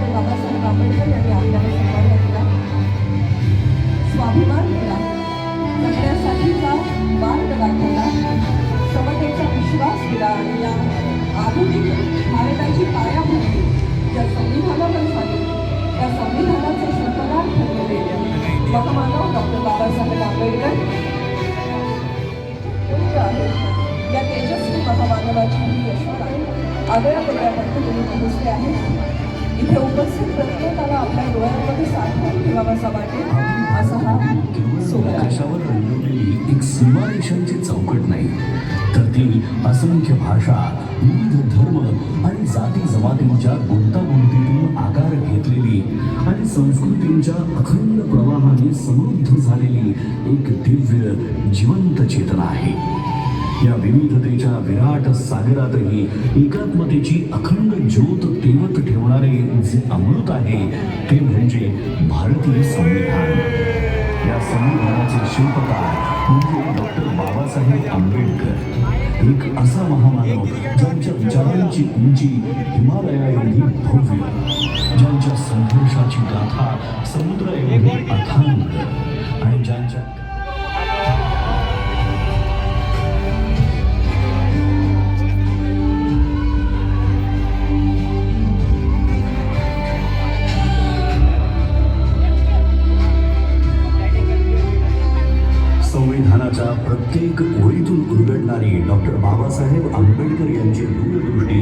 Doctor Babasaheb Ambedkar यांनी आपल्याला शिकवला दिला, स्वाभिमान दिला, जगण्यासाठीचा मार्ग दाखवला, समतेचा विश्वास दिला आणि या आधुनिक भारताची पायाभरणी ज्या संविधानावर झाली त्या संविधानाचे शिल्पकार ठरलेले महामानव डॉक्टर बाबासाहेब आंबेडकर या तेजस्वी महामानवाची ही यशोदा आगळ्या वेगळ्या पद्धतीने पोहोचले आहेत. इथे उपस्थित प्रत्येकाला आपल्या डोळ्यांमध्ये साठवून ठेवावासा वाटेल असा हा सोहळा आकाशावर रंगवलेली एक सीमारेषांची चौकट नाही, तर ती असंख्य भाषा, विविध धर्म आणि जाती जमातींच्या गुंतागुंतीतून आकार घेतलेली आणि संस्कृतींच्या अखंड प्रवाहाने समृद्ध झालेली एक दिव्य जिवंत चेतना आहे. या विविधतेच्या विराट सागरातही एकात्मतेची अखंड ज्योत तेवत ठेवणारे जे अमृत आहे ते म्हणजे भारतीय संविधान. या संविधानाचे शिल्पकार म्हणजे डॉक्टर बाबासाहेब आंबेडकर, एक असा महामानव ज्यांच्या विचारांची उंची हिमालयाएवढी भव्य, ज्यांच्या संघर्षाची गाथा समुद्राएवढी अथांग आणि ज्यांच्या संविधानाच्या प्रत्येक ओळीतून उलगडणारी डॉक्टर बाबासाहेब आंबेडकर यांची दूरदृष्टी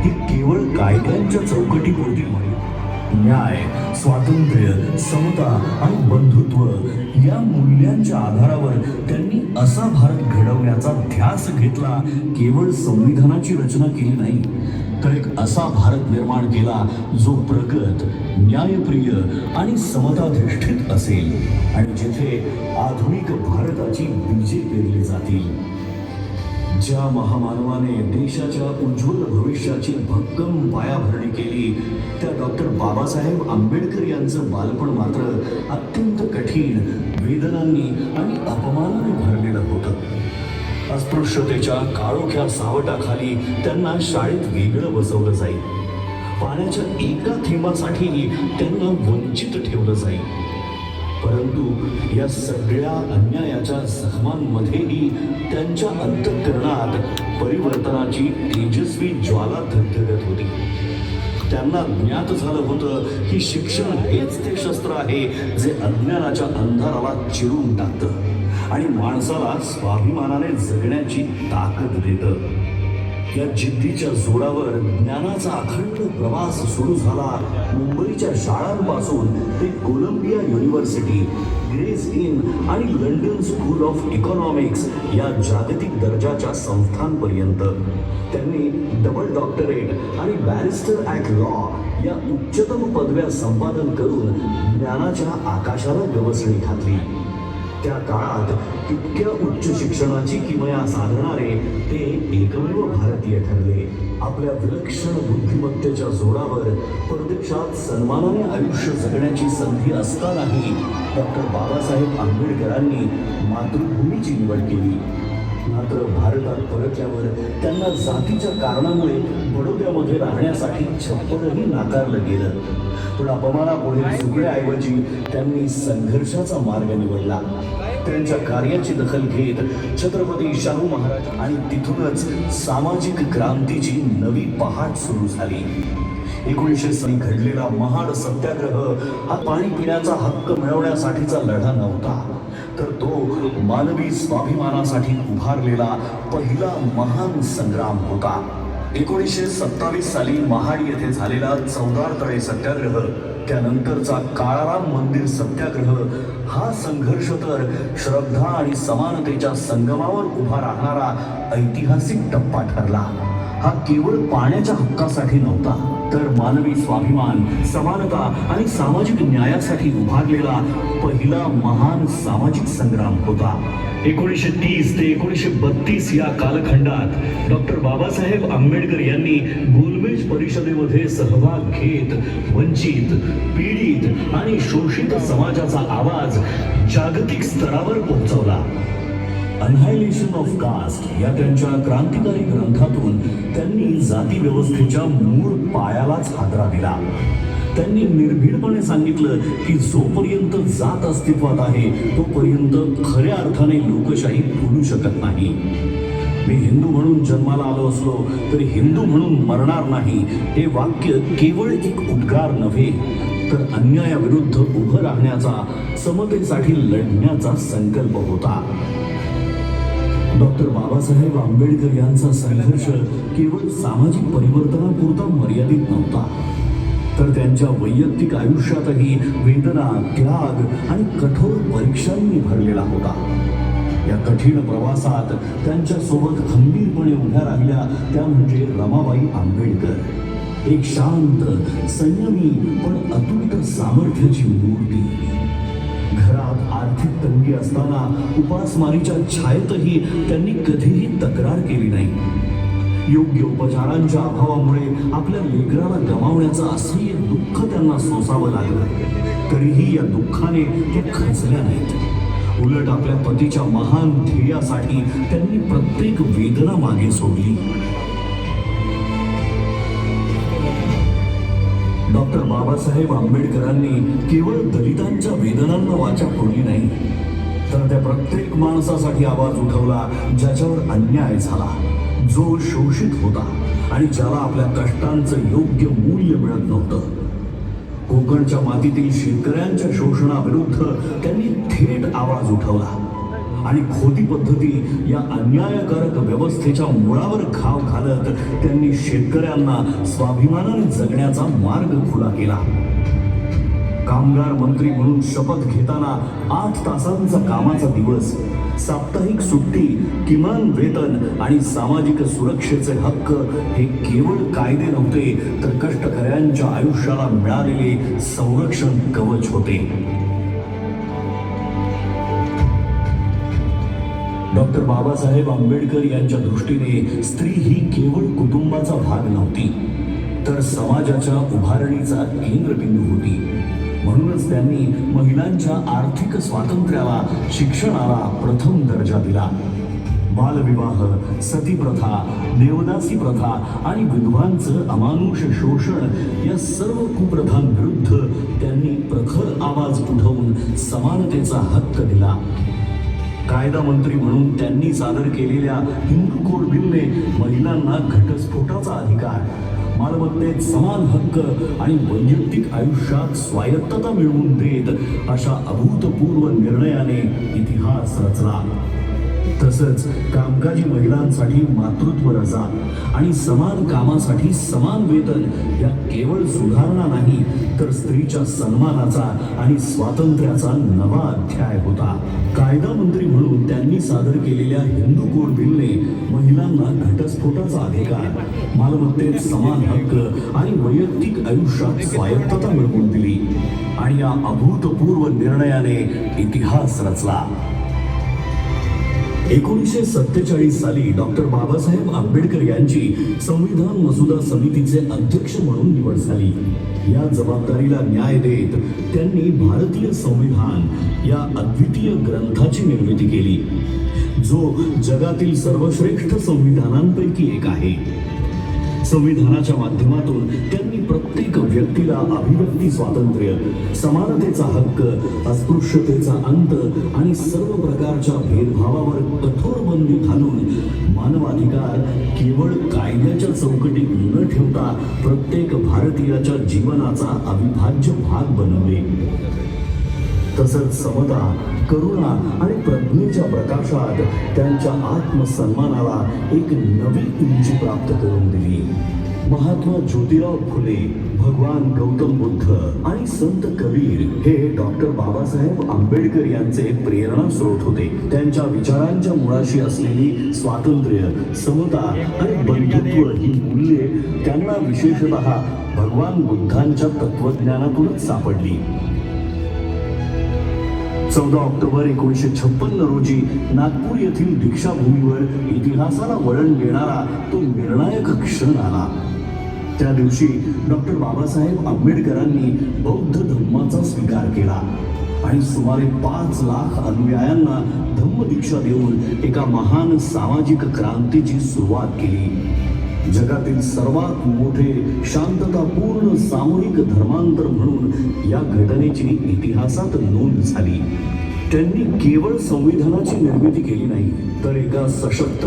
ही केवळ कायद्यांच्या चौकटीपुरती नाही. न्याय, स्वातंत्र्य, समता आणि बंधुत्व या मूल्यांच्या आधारावर त्यांनी असा भारत घडवण्याचा ध्यास घेतला. केवळ संविधानाची रचना केली नाही, तर एक असा भारत निर्माण केला जो प्रगत, न्यायप्रिय आणि समताधिष्ठित असेल आणि जिथे आधुनिक भारताची बीजे पेरली जातील. ज्या महामानवाने देशाच्या उज्ज्वल भविष्याची भक्कम पायाभरणी केली त्या डॉक्टर बाबासाहेब आंबेडकर यांचं बालपण मात्र अत्यंत कठीण, वेदनांनी आणि अपमानाने भरलेलं होतं. अस्पृश्यतेच्या काळोख्या सावटाखाली त्यांना शाळेत वेगळं बसवलं जाईल. पाण्याच्या एका थेंबासाठी त्यांना वंचित ठेवलं जाईल. परंतु या सगळ्या अन्यायाच्या जखमांमध्येही त्यांच्या अंतःकरणात परिवर्तनाची तेजस्वी ज्वाला धगधगत होती. त्यांना ज्ञात झालं होतं की शिक्षण हेच ते शस्त्र आहे जे अज्ञानाच्या अंधाराला चिरून टाकतं आणि माणसाला स्वाभिमानाने जगण्याची ताकद देतं. या जिद्दीच्या जोरावर ज्ञानाचा अखंड प्रवास सुरू झाला. मुंबईच्या शाळांपासून ते कोलंबिया युनिव्हर्सिटी, ग्रेस इन आणि लंडन स्कूल ऑफ इकॉनॉमिक्स या जागतिक दर्जाच्या संस्थांपर्यंत त्यांनी डबल डॉक्टरेट आणि बॅरिस्टर ॲट लॉ या उच्चतम पदव्या संपादन करून ज्ञानाच्या आकाशाला गवसणी घातली. त्या काळात इतक्या उच्च शिक्षणाची किमया साधणारे ते एकमेव भारतीय ठरले. आपल्या विलक्षण बुद्धिमत्तेच्या जोरावर परदेशात सन्मानाने आयुष्य जगण्याची संधी असतानाही डॉक्टर बाबासाहेब आंबेडकरांनी मातृभूमीची निवड केली. मात्र भारतात परतल्यावर त्यांना जातीच्या कारणामुळे बडोद्यामध्ये राहण्यासाठी छप्परही नाकारलं गेलं. पण अपमानापुढे झुकण्याऐवजी त्यांनी संघर्षाचा मार्ग निवडला. त्यांच्या कार्याची दखल घेत छत्रपती शाहू महाराज आणि तिथूनच सामाजिक क्रांतीची नवी पहाट सुरू झाली. 1900 साली घडलेला महाड सत्याग्रह हा पाणी पिण्याचा हक्क मिळवण्यासाठीचा लढा नव्हता, तर तो मानवी स्वाभिमानासाठी उभारलेला पहिला महान संग्राम होता. 1927 साली महाड येथे झालेला चौदार तळे सत्याग्रह, त्यानंतरचा काळाराम मंदिर सत्याग्रह हा संघर्ष तर श्रद्धा आणि समानतेच्या संगमावर उभा राहणारा ऐतिहासिक टप्पा ठरला. हा केवळ पाण्याच्या हक्कासाठी नव्हता, तर मानवी स्वाभिमान, समानता आणि सामाजिक न्यायासाठी उभारलेला पहिला महान सामाजिक संग्राम होता. 1930 ते 1932 या कालखंडात डॉक्टर बाबासाहेब आंबेडकर यांनी गोलमेज परिषदेमध्ये सहभाग घेत वंचित, पीडित आणि शोषित समाजाचा आवाज जागतिक स्तरावर पोहोचवला. अनहायलेशन ऑफ कास्ट या त्यांच्या क्रांतिकारी ग्रंथातून त्यांनी जाती व्यवस्थेच्या मूळ पायालाच हादरा दिला. त्यांनी निर्भीडपणे सांगितलं की जोपर्यंत जात अस्तित्वात आहे तोपर्यंत खऱ्या अर्थाने लोकशाही फुलू शकत नाही. मी हिंदू म्हणून जन्माला आलो असलो तरी हिंदू म्हणून मरणार नाही हे वाक्य केवळ एक उद्गार नव्हे तर अन्यायाविरुद्ध उभं राहण्याचा, समतेसाठी लढण्याचा संकल्प होता. डॉक्टर बाबासाहेब आंबेडकर यांचा संघर्ष केवळ सामाजिक परिवर्तनापुरता मर्यादित नव्हता, तर त्यांच्या वैयक्तिक आयुष्यातही वेदना, त्याग आणि कठोर परीक्षांनी भरलेला होता. या कठीण प्रवासात त्यांच्या सोबत खंबीरपणे उभ्या राहिल्या त्या म्हणजे रमाबाई आंबेडकर. एक शांत, संयमी पण अतुट सामर्थ्याची मूर्ती. घरात आर्थिक तंगी असताना उपासमारीच्या छायेतही त्यांनी कधीही तक्रार केली नाही. योग्य उपचारांच्या अभावामुळे आपल्या लेकराला गमावण्याचं असह्य दुःख त्यांना सोसावं लागलं, तरीही या दुःखाने त्या खचल्या नाहीत. उलट आपल्या पतीच्या महान ध्येयासाठी त्यांनी प्रत्येक वेदना मागे सोडली. डॉक्टर बाबासाहेब आंबेडकरांनी केवळ दलितांच्या वेदनांना वाचा फोडली नाही, तर त्या प्रत्येक माणसासाठी आवाज उठवला ज्याच्यावर अन्याय झाला, जो शोषित होता आणि ज्याला आपल्या कष्टांचं योग्य मूल्य मिळत नव्हतं. कोकणच्या मातीतील शेतकऱ्यांच्या शोषणाविरुद्ध त्यांनी थेट आवाज उठवला आणि खोटी पद्धती या अन्यायकारक व्यवस्थेच्या मुळावर घाव घालत त्यांनी शेतकऱ्यांना स्वाभिमानाने जगण्याचा मार्ग खुला केला. कामगार मंत्री म्हणून शपथ घेताना 8 तासांचा कामाचा दिवस, साप्ताहिक सुट्टी, किमान वेतन आणि सामाजिक सुरक्षेचे हक्क हे केवळ कायदे नव्हते तर कष्टकऱ्यांच्या आयुष्याला मिळालेले संरक्षण कवच होते. डॉक्टर बाबासाहेब आंबेडकर यांच्या दृष्टीने स्त्री ही केवळ कुटुंबाचा भाग नव्हती, तर समाजाच्या उभारणीचा केंद्रबिंदू होती. म्हणूनच त्यांनी महिलांच्या आर्थिक स्वातंत्र्याला, शिक्षणाला प्रथम दर्जा दिला. बालविवाह, सतीप्रथा, देवदासी प्रथा आणि विधवांचं अमानुष शोषण या सर्व कुप्रथांविरुद्ध त्यांनी प्रखर आवाज उठवून समानतेचा हक्क दिला. कायदा मंत्री म्हणून त्यांनी सादर केलेल्या हिंदू कोड बिलने महिलांना घटस्फोटाचा अधिकार, मालमत्तेत समान हक्क आणि वैयक्तिक आयुष्यात स्वायत्तता मिळवून देत अशा अभूतपूर्व निर्णयाने इतिहास रचला. तसंच कामकाजी महिलांसाठी मातृत्व रजा आणि समान कामासाठी समान वेतन या केवळ सुधारणा नाही तर स्त्रीच्या सन्मानाचा आणि स्वातंत्र्याचा नवा अध्याय होता. कायदा मंत्री म्हणून त्यांनी सादर केलेल्या हिंदू कोड बिलने महिलांना घटस्फोटाचा अधिकार, मालमत्तेत समान हक्क आणि वैयक्तिक आयुष्यात स्वायत्तता मिळवून दिली आणि या अभूतपूर्व निर्णयाने इतिहास रचला. 1947 साली डॉक्टर बाबासाहेब आंबेडकर यांची संविधान मसुदा समितीचे अध्यक्ष म्हणून निवड झाली. या जबाबदारीला न्याय देत त्यांनी भारतीय संविधान या अद्वितीय ग्रंथाची निर्मिती केली, जो जगातील सर्वश्रेष्ठ संविधानांपैकी एक आहे. संविधानाच्या माध्यमातून त्यांनी प्रत्येक व्यक्तीला अभिव्यक्ती स्वातंत्र्य, समानतेचा हक्क, अस्पृश्यतेचा अंत आणि सर्व प्रकारच्या भेदभावावर कठोर बंदी घालून मानवाधिकार केवळ कायद्याच्या चौकटीत न ठेवता प्रत्येक भारतीयाच्या जीवनाचा अविभाज्य भाग बनवले. तसंच समता, करुणा आणि प्रज्ञेच्या प्रकाशात त्यांच्या आत्मसन्मानाला एक नवी उंची प्राप्त करून दिली. महात्मा ज्योतिराव फुले, भगवान गौतम बुद्ध आणि संत कबीर हे डॉक्टर बाबासाहेब आंबेडकर यांचे प्रेरणा स्रोत होते. त्यांच्या विचारांच्या मुळाशी असलेली स्वातंत्र्य, समता आणि बंधुत्व ही मूल्ये त्यांना विशेषतः भगवान बुद्धांच्या तत्वज्ञानातूनच सापडली. 14 ऑक्टोबर 1956 रोजी नागपूर येथील दीक्षाभूमीवर इतिहासाला वळण देणारा तो निर्णायक क्षण आला. त्या दिवशी डॉक्टर बाबासाहेब आंबेडकरांनी बौद्ध धम्माचा स्वीकार केला आणि सुमारे 5 लाख अनुयायांना धम्मदीक्षा देऊन एका महान सामाजिक क्रांतीची सुरुवात केली. जगातील सर्वात मोठे शांततापूर्ण सामूहिक धर्मांतर म्हणून या घटनेची इतिहासात नोंद झाली. त्यांनी केवळ संविधानाची निर्मिती केली नाही, तर एका सशक्त,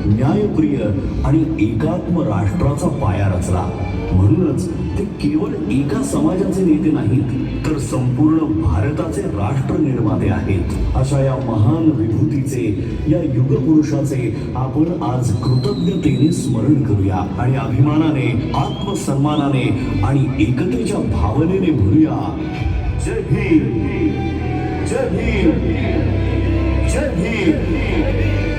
न्यायप्रिय आणि एकात्म राष्ट्राचा पाया रचला. म्हणूनच ते केवळ एका समाजाचे नेते नाहीत, तर संपूर्ण भारताचे राष्ट्र निर्माते आहेत. अशा या महान विभूतीचे, या युगपुरुषाचे आपण आज कृतज्ञतेने स्मरण करूया आणि अभिमानाने, आत्मसन्मानाने आणि एकतेच्या भावनेने म्हणूया, जय भीम, जय भीम, जय भीम.